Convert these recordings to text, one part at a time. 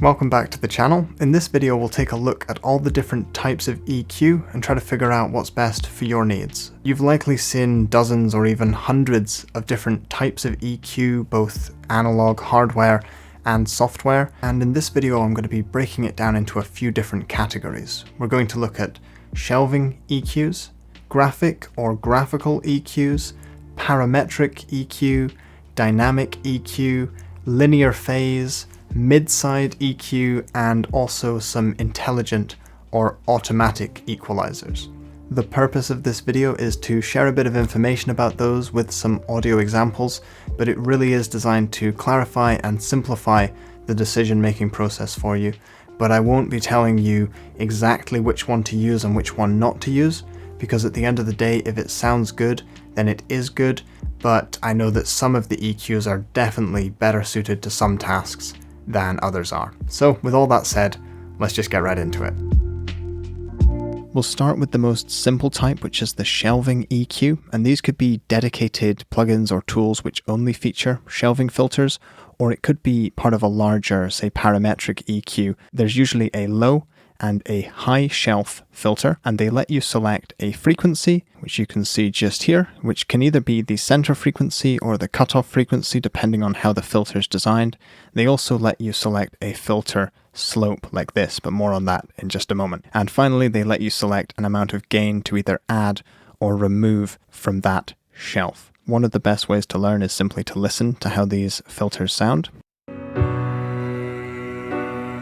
Welcome back to the channel. In this video we'll take a look at all the different types of EQ and try to figure out what's best for your needs. You've likely seen dozens or even hundreds of different types of EQ, both analog, hardware, and software, and in this video I'm going to be breaking it down into a few different categories. We're going to look at shelving EQs, graphic or graphical EQs, parametric EQ, dynamic EQ, linear phase, mid-side EQ, and also some intelligent or automatic equalizers. The purpose of this video is to share a bit of information about those with some audio examples, but it really is designed to clarify and simplify the decision-making process for you. But I won't be telling you exactly which one to use and which one not to use, because at the end of the day, if it sounds good, then it is good, but I know that some of the EQs are definitely better suited to some tasks than others are. So with all that said, let's just get right into it. We'll start with the most simple type, which is the shelving EQ, and these could be dedicated plugins or tools which only feature shelving filters, or it could be part of a larger, say, parametric EQ. There's usually a low and a high shelf filter, and they let you select a frequency, which you can see just here, which can either be the center frequency or the cutoff frequency, depending on how the filter is designed. They also let you select a filter slope like this, but more on that in just a moment. And finally, they let you select an amount of gain to either add or remove from that shelf. One of the best ways to learn is simply to listen to how these filters sound.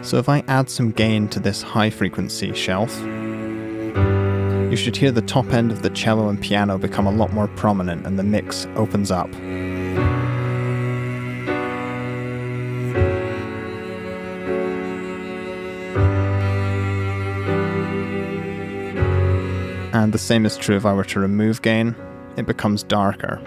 So if I add some gain to this high frequency shelf, you should hear the top end of the cello and piano become a lot more prominent and the mix opens up. And the same is true if I were to remove gain, it becomes darker.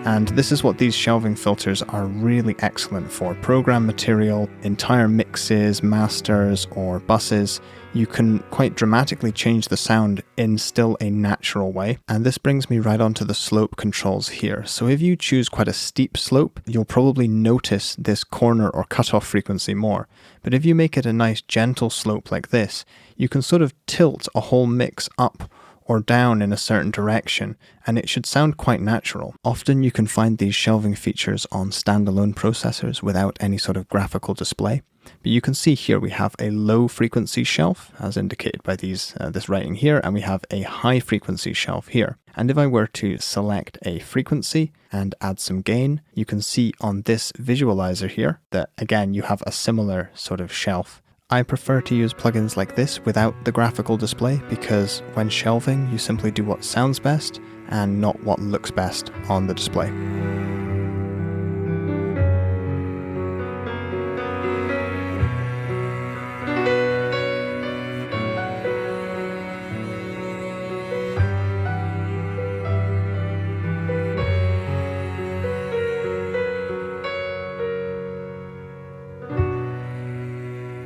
And this is what these shelving filters are really excellent for. Program material, entire mixes, masters, or buses. You can quite dramatically change the sound in still a natural way. And this brings me right onto the slope controls here. So if you choose quite a steep slope, you'll probably notice this corner or cutoff frequency more. But if you make it a nice gentle slope like this, you can sort of tilt a whole mix up or down in a certain direction, and it should sound quite natural. Often you can find these shelving features on standalone processors without any sort of graphical display. But you can see here we have a low frequency shelf, as indicated by this writing here, and we have a high frequency shelf here. And if I were to select a frequency and add some gain, you can see on this visualizer here that, again, you have a similar sort of shelf. I prefer to use plugins like this without the graphical display because when shelving, you simply do what sounds best and not what looks best on the display.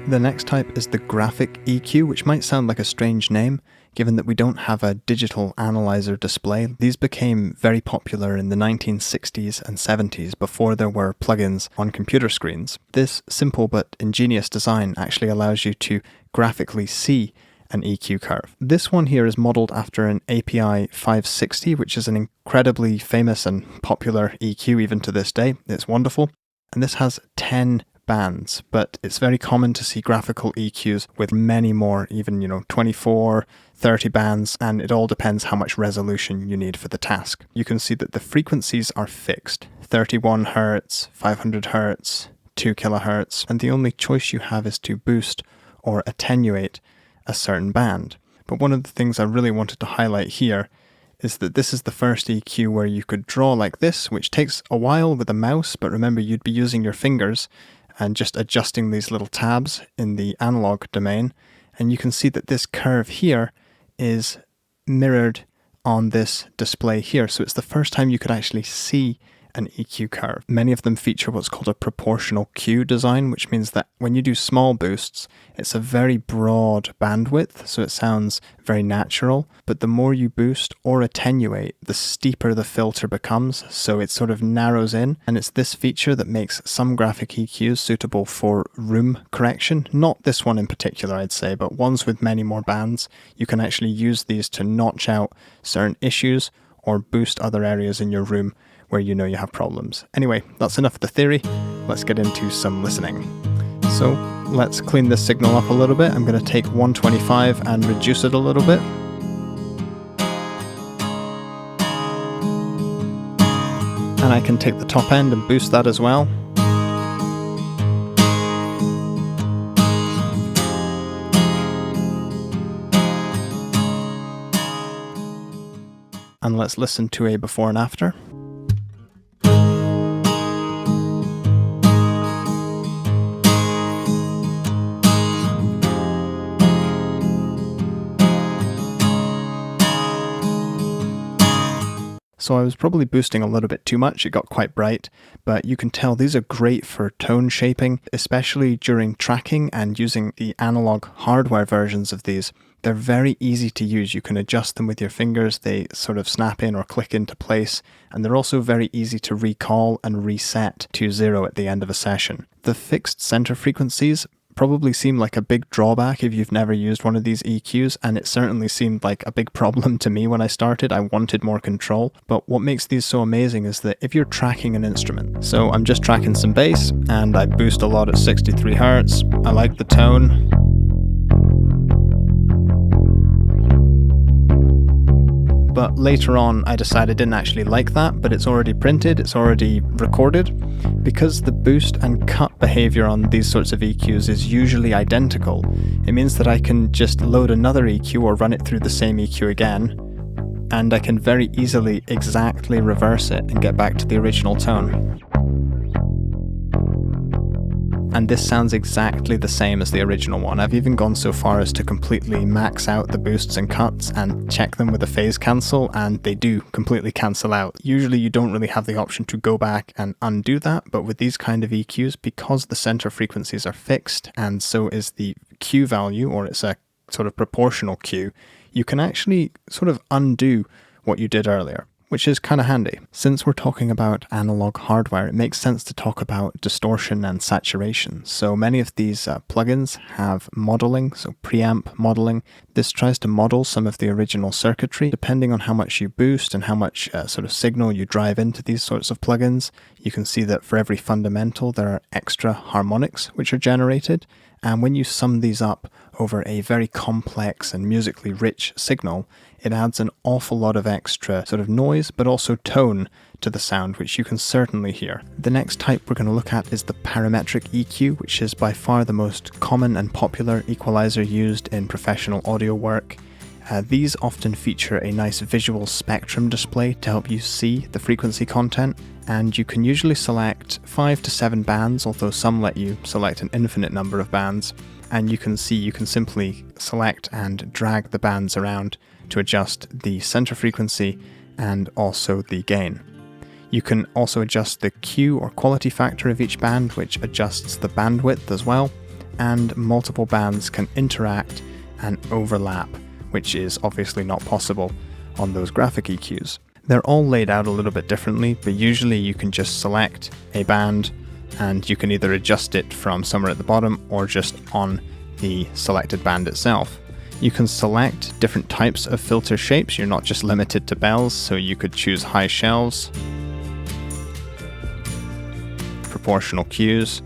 The next type is the graphic EQ, which might sound like a strange name, given that we don't have a digital analyzer display. These became very popular in the 1960s and 70s before there were plugins on computer screens. This simple but ingenious design actually allows you to graphically see an EQ curve. This one here is modeled after an API 560, which is an incredibly famous and popular EQ even to this day. It's wonderful. And this has 10 bands, but it's very common to see graphical EQs with many more, even 24, 30 bands, and it all depends how much resolution you need for the task. You can see that the frequencies are fixed: 31 Hz, 500 Hz, 2 kHz, and the only choice you have is to boost or attenuate a certain band. But one of the things I really wanted to highlight here is that this is the first EQ where you could draw like this, which takes a while with a mouse, but remember you'd be using your fingers and just adjusting these little tabs in the analog domain. And you can see that this curve here is mirrored on this display here. So it's the first time you could actually see an EQ curve. Many of them feature what's called a proportional Q design, which means that when you do small boosts, it's a very broad bandwidth, so it sounds very natural, but the more you boost or attenuate, the steeper the filter becomes, so it sort of narrows in, and it's this feature that makes some graphic EQs suitable for room correction. Not this one in particular, I'd say, but ones with many more bands. You can actually use these to notch out certain issues or boost other areas in your room where you know you have problems. Anyway, that's enough of the theory. Let's get into some listening. So let's clean this signal up a little bit. I'm going to take 125 and reduce it a little bit. And I can take the top end and boost that as well. And let's listen to a before and after. So I was probably boosting a little bit too much, it got quite bright, but you can tell these are great for tone shaping, especially during tracking and using the analog hardware versions of these. They're very easy to use. You can adjust them with your fingers, they sort of snap in or click into place, and they're also very easy to recall and reset to 0 at the end of a session. The fixed center frequencies probably seem like a big drawback if you've never used one of these EQs, and it certainly seemed like a big problem to me when I started. I wanted more control, but what makes these so amazing is that if you're tracking an instrument, so I'm just tracking some bass and I boost a lot at 63 Hz, I like the tone. But later on I decided I didn't actually like that, but it's already printed, it's already recorded. Because the boost and cut behavior on these sorts of EQs is usually identical, it means that I can just load another EQ or run it through the same EQ again, and I can very easily exactly reverse it and get back to the original tone. And this sounds exactly the same as the original one. I've even gone so far as to completely max out the boosts and cuts and check them with a phase cancel, and they do completely cancel out. Usually you don't really have the option to go back and undo that, but with these kind of EQs, because the center frequencies are fixed and so is the Q value, or it's a sort of proportional Q, you can actually sort of undo what you did earlier, which is kind of handy. Since we're talking about analog hardware, it makes sense to talk about distortion and saturation. So many of these plugins have modeling, so preamp modeling. This tries to model some of the original circuitry. Depending on how much you boost and how much sort of signal you drive into these sorts of plugins, you can see that for every fundamental there are extra harmonics which are generated. And when you sum these up over a very complex and musically rich signal, it adds an awful lot of extra sort of noise, but also tone to the sound, which you can certainly hear. The next type we're going to look at is the Parametric EQ, which is by far the most common and popular equalizer used in professional audio work. These often feature a nice visual spectrum display to help you see the frequency content, and you can usually select 5 to 7 bands, although some let you select an infinite number of bands, and you can simply select and drag the bands around to adjust the center frequency and also the gain. You can also adjust the Q or quality factor of each band, which adjusts the bandwidth as well, and multiple bands can interact and overlap, which is obviously not possible on those graphic EQs. They're all laid out a little bit differently, but usually you can just select a band and you can either adjust it from somewhere at the bottom or just on the selected band itself. You can select different types of filter shapes. You're not just limited to bells, so you could choose high shelves, proportional Qs,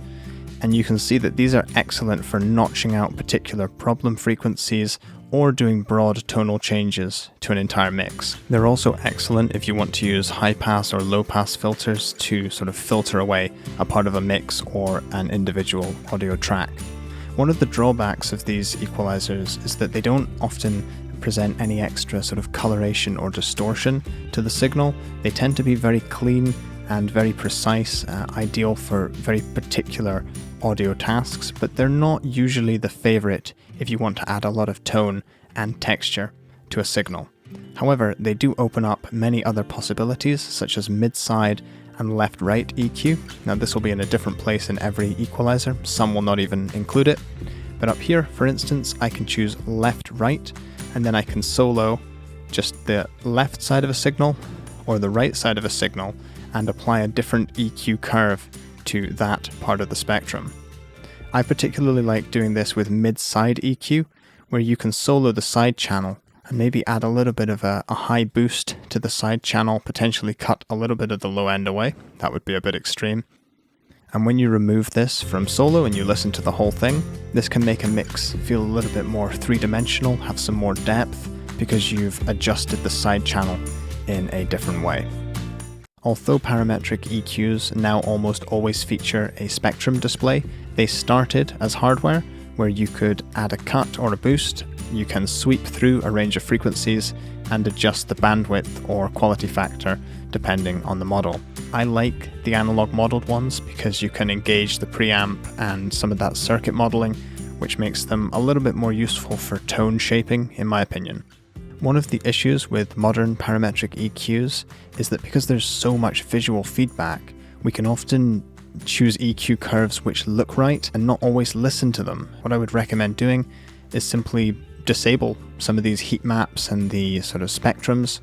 and you can see that these are excellent for notching out particular problem frequencies or doing broad tonal changes to an entire mix. They're also excellent if you want to use high pass or low pass filters to sort of filter away a part of a mix or an individual audio track. One of the drawbacks of these equalizers is that they don't often present any extra sort of coloration or distortion to the signal. They tend to be very clean and very precise, ideal for very particular audio tasks, but they're not usually the favorite if you want to add a lot of tone and texture to a signal. However, they do open up many other possibilities, such as mid-side and left-right EQ. Now this will be in a different place in every equalizer, some will not even include it. But up here, for instance, I can choose left-right, and then I can solo just the left side of a signal or the right side of a signal and apply a different EQ curve to that part of the spectrum. I particularly like doing this with mid-side EQ, where you can solo the side channel and maybe add a little bit of a high boost to the side channel, potentially cut a little bit of the low end away. That would be a bit extreme. And when you remove this from solo and you listen to the whole thing, this can make a mix feel a little bit more three-dimensional, have some more depth, because you've adjusted the side channel in a different way. Although parametric EQs now almost always feature a spectrum display, they started as hardware where you could add a cut or a boost, you can sweep through a range of frequencies and adjust the bandwidth or quality factor depending on the model. I like the analog modeled ones because you can engage the preamp and some of that circuit modeling, which makes them a little bit more useful for tone shaping, in my opinion. One of the issues with modern parametric EQs is that because there's so much visual feedback, we can often choose EQ curves which look right and not always listen to them. What I would recommend doing is simply disable some of these heat maps and the sort of spectrums,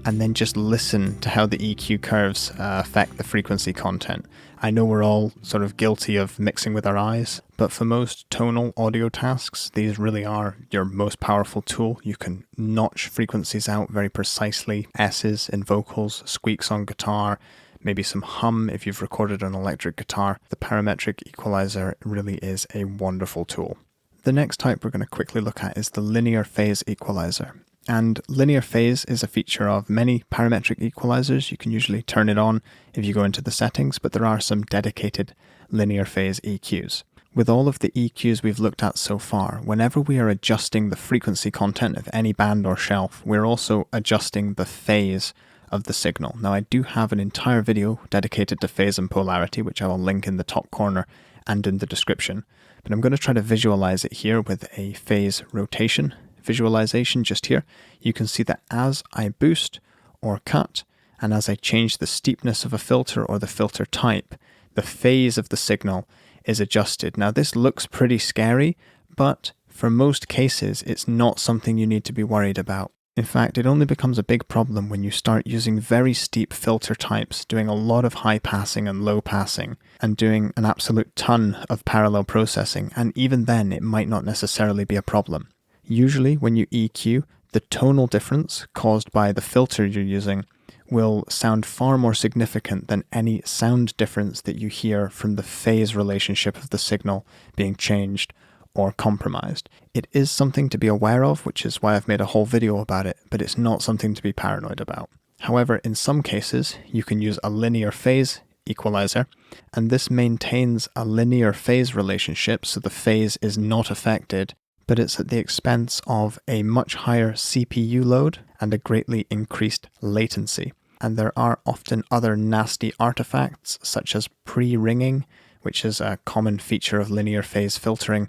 and then just listen to how the EQ curves affect the frequency content. I know we're all sort of guilty of mixing with our eyes, but for most tonal audio tasks, these really are your most powerful tool. You can notch frequencies out very precisely, S's in vocals, squeaks on guitar, maybe some hum if you've recorded an electric guitar. The parametric equalizer really is a wonderful tool. The next type we're going to quickly look at is the linear phase equalizer. And linear phase is a feature of many parametric equalizers. You can usually turn it on if you go into the settings, but there are some dedicated linear phase EQs. With all of the EQs we've looked at so far, whenever we are adjusting the frequency content of any band or shelf, we're also adjusting the phase of the signal. Now I do have an entire video dedicated to phase and polarity, which I will link in the top corner and in the description, but I'm going to try to visualize it here with a phase rotation visualization just here. You can see that as I boost or cut, and as I change the steepness of a filter or the filter type, the phase of the signal is adjusted. Now this looks pretty scary, but for most cases it's not something you need to be worried about. In fact, it only becomes a big problem when you start using very steep filter types, doing a lot of high passing and low passing, and doing an absolute ton of parallel processing, and even then it might not necessarily be a problem. Usually when you EQ, the tonal difference caused by the filter you're using will sound far more significant than any sound difference that you hear from the phase relationship of the signal being changed or compromised. It is something to be aware of, which is why I've made a whole video about it, but it's not something to be paranoid about. However, in some cases, you can use a linear phase equalizer, and this maintains a linear phase relationship, so the phase is not affected, but it's at the expense of a much higher CPU load and a greatly increased latency. And there are often other nasty artifacts, such as pre-ringing, which is a common feature of linear phase filtering,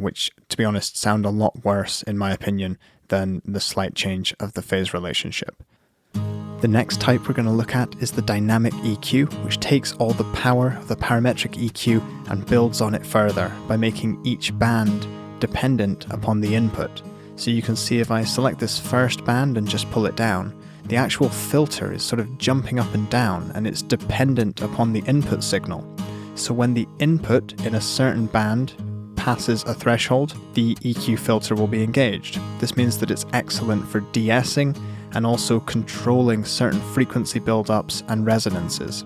which, to be honest, sound a lot worse, in my opinion, than the slight change of the phase relationship. The next type we're going to look at is the dynamic EQ, which takes all the power of the parametric EQ and builds on it further by making each band dependent upon the input. So you can see if I select this first band and just pull it down, the actual filter is sort of jumping up and down, and it's dependent upon the input signal. So when the input in a certain band passes a threshold, the EQ filter will be engaged. This means that it's excellent for de-essing and also controlling certain frequency build-ups and resonances.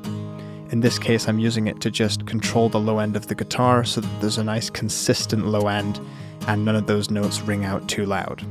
In this case, I'm using it to just control the low end of the guitar so that there's a nice consistent low end and none of those notes ring out too loud.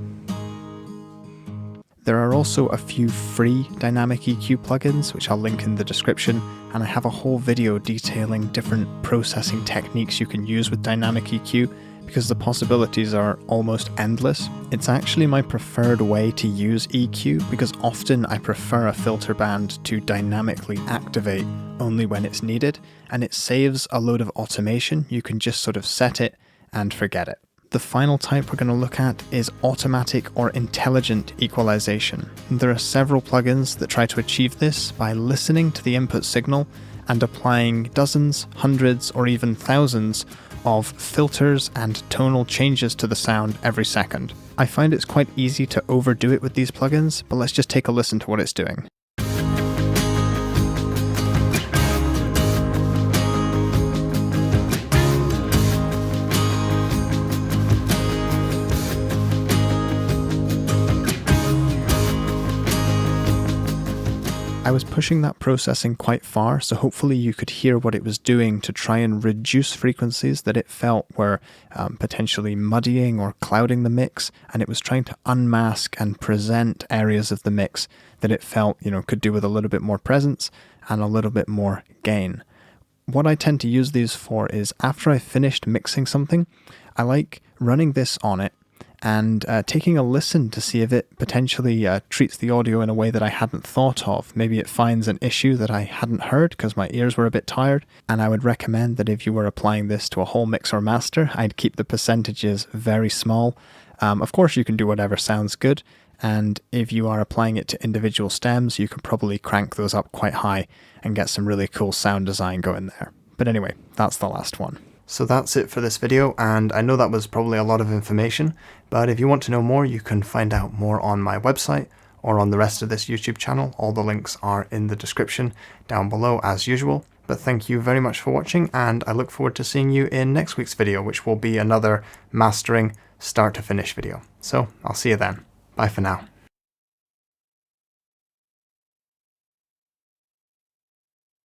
There are also a few free dynamic EQ plugins, which I'll link in the description, and I have a whole video detailing different processing techniques you can use with dynamic EQ, because the possibilities are almost endless. It's actually my preferred way to use EQ, because often I prefer a filter band to dynamically activate only when it's needed, and it saves a load of automation. You can just sort of set it and forget it. The final type we're going to look at is automatic or intelligent equalization. There are several plugins that try to achieve this by listening to the input signal and applying dozens, hundreds, or even thousands of filters and tonal changes to the sound every second. I find it's quite easy to overdo it with these plugins, but let's just take a listen to what it's doing. I was pushing that processing quite far, so hopefully you could hear what it was doing to try and reduce frequencies that it felt were potentially muddying or clouding the mix, and it was trying to unmask and present areas of the mix that it felt, could do with a little bit more presence and a little bit more gain. What I tend to use these for is after I've finished mixing something, I like running this on it and taking a listen to see if it potentially treats the audio in a way that I hadn't thought of. Maybe it finds an issue that I hadn't heard because my ears were a bit tired, and I would recommend that if you were applying this to a whole mix or master, I'd keep the percentages very small. Of course, you can do whatever sounds good, and if you are applying it to individual stems, you could probably crank those up quite high and get some really cool sound design going there. But anyway, that's the last one. So that's it for this video, and I know that was probably a lot of information, but if you want to know more, you can find out more on my website or on the rest of this YouTube channel. All the links are in the description down below as usual. But thank you very much for watching, and I look forward to seeing you in next week's video, which will be another mastering start to finish video. So I'll see you then. Bye for now.